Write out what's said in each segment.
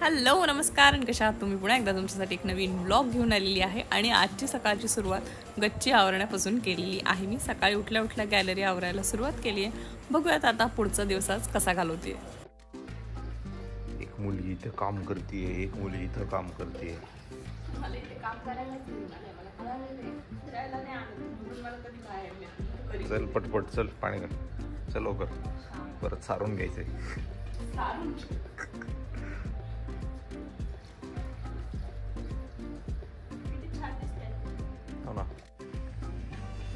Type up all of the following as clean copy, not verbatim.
Hello नमस्कार आणि कशा आहात तुम्ही? पुन्हा एकदा तुमच्यासाठी एक नवीन व्लॉग घेऊन आलेली आहे आणि आजची सकाळची सुरुवात गच्ची आवरण्यापासून केलेली आहे. मी सकाळी उठल्या उठल्या गॅलरी आवरायला सुरुवात केली आहे. बघूयात आता पुढचा दिवस आज कसा घालवते. एक मुलगी इथं काम करते, एक मुलगी इथं काम करते. चल पटपट चल पाणी घाल, चल लवकर, परत सारून घ्यायचंय.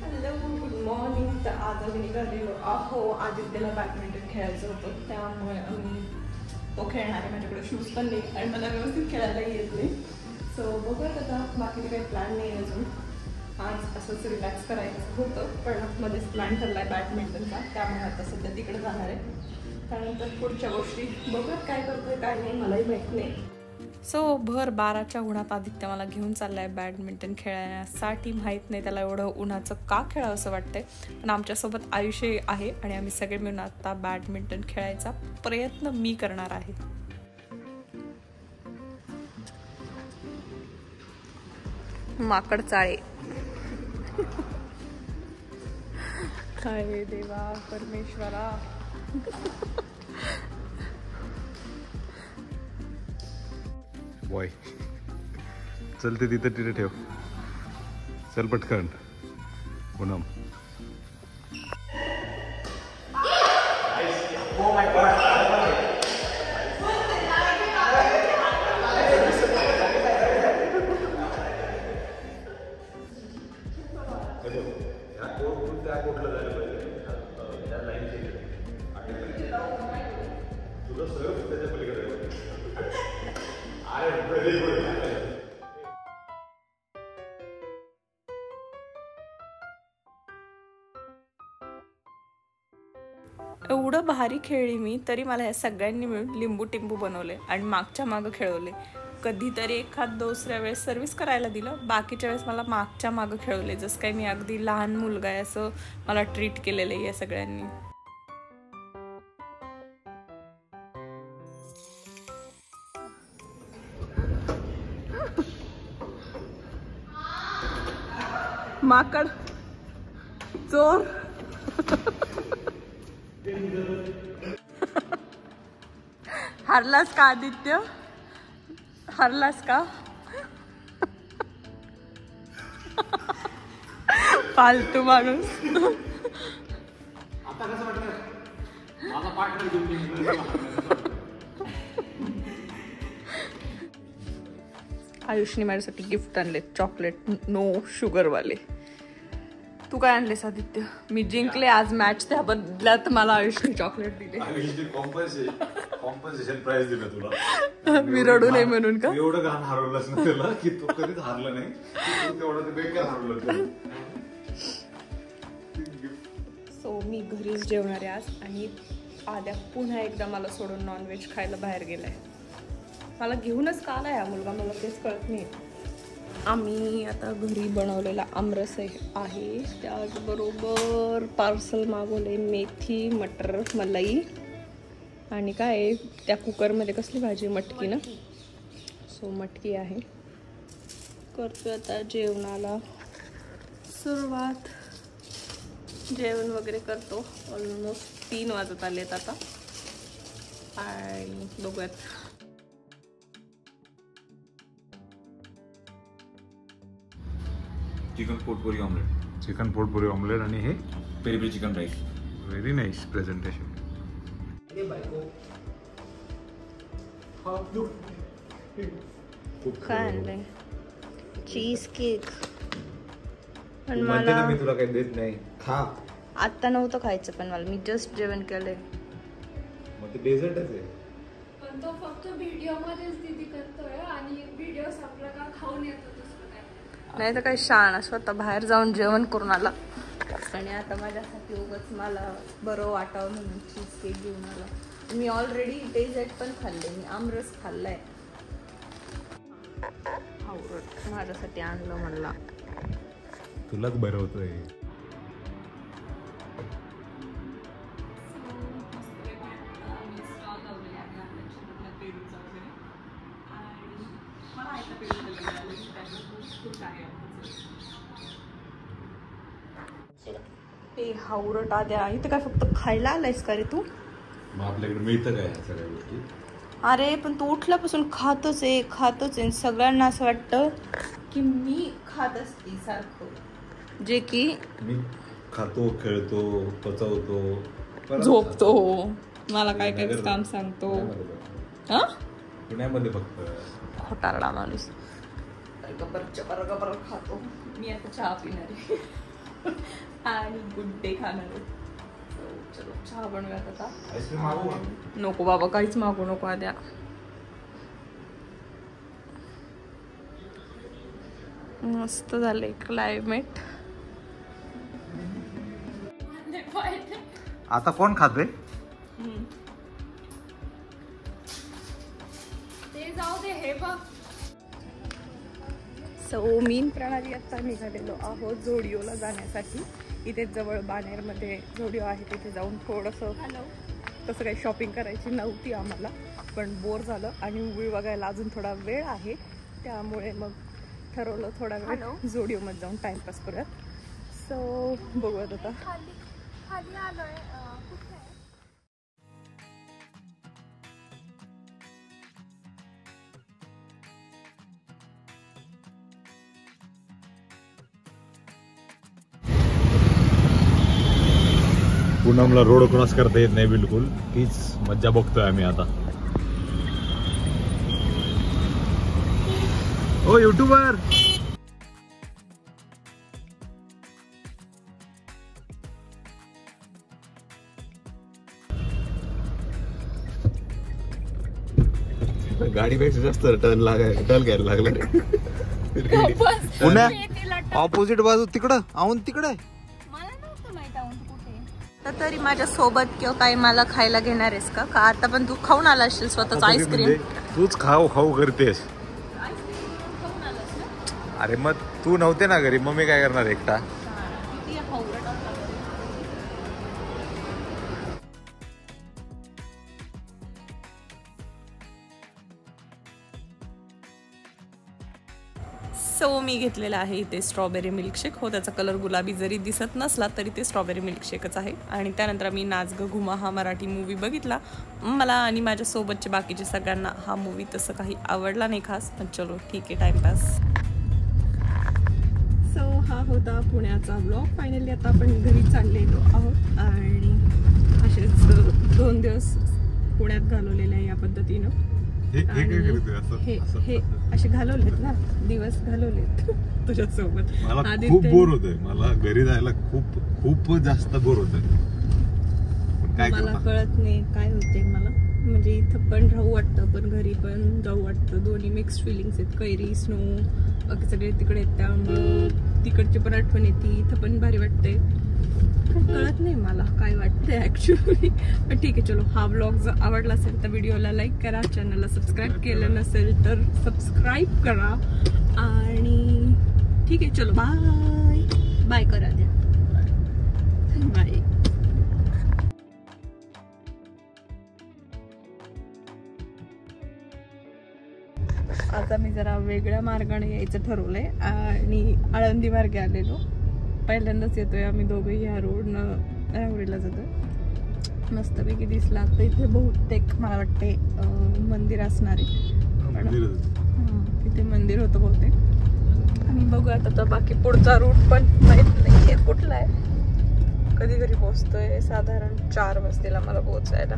Hello good morning. तर आज आम्ही निघालेलो आहो आदित्यला बॅडमिंटन खेळायचं होतं, त्यामुळे आम्ही तो खेळणार आहे. माझ्याकडे शूज पण नाही आणि मला व्यवस्थित खेळायला येत नाही. सो बघूयात आता, बाकी काही प्लॅन नाही अजून. आज असंच रिलॅक्स करायचं होतं पण मध्येच प्लॅन ठरला आहे बॅडमिंटनचा, त्यामुळे आता सध्या तिकडे जाणार आहे. त्यानंतर पुढच्या गोष्टी बघूयात काय करतोय काय नाही, मलाही माहीत नाही. सो भर 12च्या उन्हात आदित्य मला घेऊन चाललाय बॅडमिंटन खेळण्यासाठी. माहीत नाही त्याला एवढं उन्हाचं का खेळावं असं वाटतंय, पण आमच्यासोबत आयुष्य आहे आणि आम्ही सगळे मिळून आता बॅडमिंटन खेळायचा प्रयत्न मी करणार आहे. माकड चाळे. काय देवा परमेश्वरा. बॉय चल ते तिथे ठेव, चल पटकन. पूनम एवढं भारी खेळली मी, तरी मला ह्या सगळ्यांनी मिळून लिंबू टिंबू बनवले आणि मागच्या मागं खेळवले. कधीतरी एखाद दुसऱ्या वेळेस सर्व्हिस करायला दिलं, बाकीच्या वेळेस मला मागच्या मागं खेळवले. जसं काही मी अगदी लहान मुलगा आहे असं मला ट्रीट केलेलं आहे या सगळ्यांनी. माकड चोर. हरलास का आदित्य? हरलास का? फालतू माणूस. आयुषने माझ्यासाठी गिफ्ट आणले, चॉकलेट नो शुगर वाले. तू काय आणलेस आदित्य? मी जिंकले आज मॅच, त्या बदल्यात मला आयुषने चॉकलेट दिले. कॉम्पन्सेशन प्राइस दिलं तुला. मी रडू नये म्हणून का? एवढं घाण हरवलंच ना त्याला की तो कधीच हारला नाही, तेवढं बेकार हरवलं. सो मी घरीच जेवणार आहे आज आणि आद्या पुन्हा एकदा मला सोडून नॉनव्हेज खायला बाहेर गेलाय. मला घेऊनच का आलाय हा मुलगा, मला तेच कळत नाही. आम्ही आता घरी बनवलेला आमरस आहे, त्याचबरोबर पार्सल मागवले मेथी मटर मलाई आणि काय त्या कुकरमध्ये कसली भाजी, मटकी ना. सो मटकी आहे. करतो आता जेवणाला सुरुवात. जेवण वगैरे करतो. ऑलमोस्ट 3 वाजत आलेत आता आणि बघूयात. Chicken potpourri omelette. Chicken potpourri omelette आणि हे peri peri chicken rice. Very nice presentation. काय आणलंय? Cheese cake. पण मला मी तुला काही देत नाही, खा. आता नव्हतं खायचं पण मला, मी जस्ट जेवण केलंय. मग ते डेझर्टच आहे. पण तो फक्त व्हिडिओ मध्येच दीदी करतोय आणि व्हिडिओ संपला का खाऊन येतो. नाही तर काही शाळा स्वतः बाहेर जाऊन जेवण करून आला आणि आता माझ्यासाठी उगाच मला बरं वाटावं म्हणून चीज केक घेऊन आला. मी ऑलरेडी डेझर्ट पण खाल्ले, मी आमरस खाल्लाय. माझ्यासाठी आणलं म्हणला. तुलाच बरं होतंय. मला आयता पेढे मिळाले, त्यामुळे खूप काय आहे. हे हावरट आद्या, इथं काय फक्त खायला आलायस का रे तू? मग आपल्याकडे मिळतं काय सगळ्या गोष्टी? अरे पण तू उठल्यापासून खातच आहे. सगळ्यांना असं वाटतं की मी खात असते सारखं, जे की मी खातो, खेळतो, पचवतो, झोपतो, मला काय काय काम सांगतो. पुण्यामध्ये फक्त खोटारडा माणूस. गबर खातो. मी आता चहा पिणार आहे आणि गुड डे खाणार आहे. चलो चहा बनवूयात आता. आईस्क्रीम मागू? नको बाबा, काहीच मागू नको आद्या. मस्त झालंय क्लायमेट. आता कोण खाते? ते जाऊ दे, हे बघ. सो मीन प्रणाली आता निघालेलो आहोत झोडिओला जाण्यासाठी. इथे जवळ बाणेरमध्ये झोडिओ आहे, तिथे जाऊन थोडंसं तसं काही शॉपिंग करायची नव्हती आम्हाला, पण बोर झालं आणि मूवी बघायला अजून थोडा वेळ आहे, त्यामुळे मग ठरवलं थोडा वेळ झोडिओमध्ये जाऊन टाइमपास करूयात. सो बघूयात आता. खाली आलोय. कुठे आहे? पूनमला रोड क्रॉस करता येत नाही बिलकुल, तीच मज्जा बघतोय आम्ही आता. ओ युट्यूबर, गाडीपेक्षा जास्त टर्न घ्यायला लागला. पुण्या ऑपोजिट बाजू तिकडं आऊन तिकडे. तरी माझ्या सोबत किंवा काही मला खायला घेणार आहेस का? आता पण तू खाऊन आला असशील स्वतःच आईस्क्रीम. तूच खाऊ करतेस. अरे मग तू नव्हते ना घरी, मग मी काय करणार एकटा? सो मी घेतलेला आहे इथे स्ट्रॉबेरी मिल्कशेक. हो, त्याचा कलर गुलाबी जरी दिसत नसला तरी ते स्ट्रॉबेरी मिल्कशेकच आहे. आणि त्यानंतर मी नाच ग घुमा हा मराठी मूवी बघितला. मला आणि माझ्या सोबतचे बाकीचे सगळ्यांना हा मूवी तसं काही आवडला नाही खास, पण चलो ठीक आहे, टाइमपास. सो हा होता पुण्याचा ब्लॉग. फायनली आता आपण घरी चाललेलो आहोत आणि असेच 2 दिवस पुण्यात घालवलेले आहे या पद्धतीनं. हे असे घालवलेत ना, दिवस घालवलेत तुझ्यासोबत. मला खूप बोर होतंय, मला घरी जायला खूप जास्त बोर होतंय. मला कळत नाही काय होते मला, म्हणजे इथं पण राहू वाटतं पण घरी पण जाऊ वाटतं. दोन्ही मिक्स्ड फिलिंग्स आहेत. कैरी, स्नो, बाकी सगळे तिकडे आहेत, त्यामुळं तिकडची पण आठवण येते, इथं पण भारी वाटते. कळत नाही मला काय वाटतंय ऍक्च्युअली. पण ठीक आहे, चलो. हा व्लॉग जर आवडला असेल तर व्हिडिओला लाईक करा, चॅनलला सबस्क्राईब केलं नसेल तर सबस्क्राईब करा आणि ठीक आहे, चलो बाय करा द्या. बाय. आता मी जरा वेगळ्या मार्गाने यायचं ठरवलंय आणि आळंदी मार्गे आलेलो. पहिल्यांदाच येतोय आम्ही दोघंही ह्या रोडनं राहुरीला जातोय. मस्तपैकी दिसला. तर इथे बहुतेक मला वाटते मंदिर असणार आहे. तिथे मंदिर होतं बहुतेक. आणि बघूयात आता बाकी पुढचा रूट पण माहीत नाही कुठला आहे. कधी घरी पोहोचतोय? साधारण 4 वाजता मला पोहोचायला.